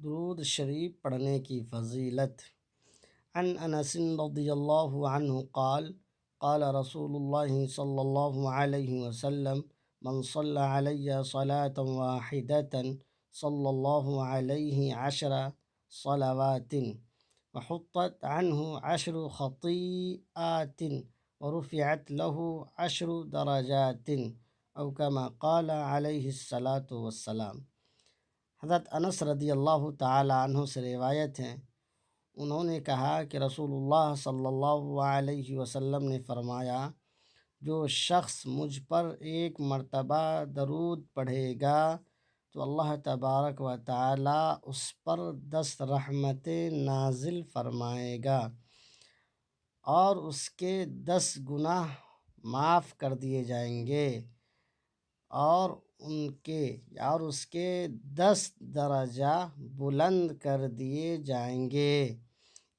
درود شریف پڑھنے کی فضیلت۔ عن انس رضی اللہ عنہ قال قال رسول اللہ صلی اللہ علیہ وسلم من صلی علی صلاة واحدة صلی اللہ علیہ عشر صلوات وحطت عنہ عشر خطیئات ورفعت له عشر درجات او کما قال علیہ الصلاۃ والسلام۔ حضرت انس رضی اللہ تعالی عنہ سے روایت ہے، انہوں نے کہا کہ رسول اللہ صلی اللہ علیہ وسلم نے فرمایا، جو شخص مجھ پر ایک مرتبہ درود پڑھے گا تو اللہ تبارک و تعالی اس پر 10 رحمتیں نازل فرمائے گا اور اس کے 10 گناہ معاف کر دیے جائیں گے اور اس کے 10 درجہ بلند کر دیے جائیں گے۔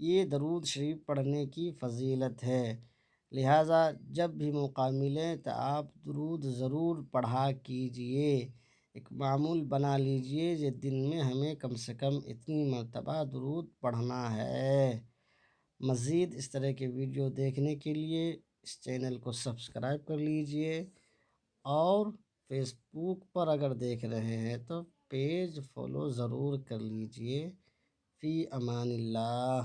یہ درود شریف پڑھنے کی فضیلت ہے، لہٰذا جب بھی موقع ملے تو آپ درود ضرور پڑھا کیجئے، ایک معمول بنا لیجئے کہ دن میں ہمیں کم سے کم اتنی مرتبہ درود پڑھنا ہے۔ مزید اس طرح کے ویڈیو دیکھنے کے لیے اس چینل کو سبسکرائب کر لیجئے، اور فیس بک پر اگر دیکھ رہے ہیں تو پیج فالو ضرور کر لیجئے۔ فی امان اللہ۔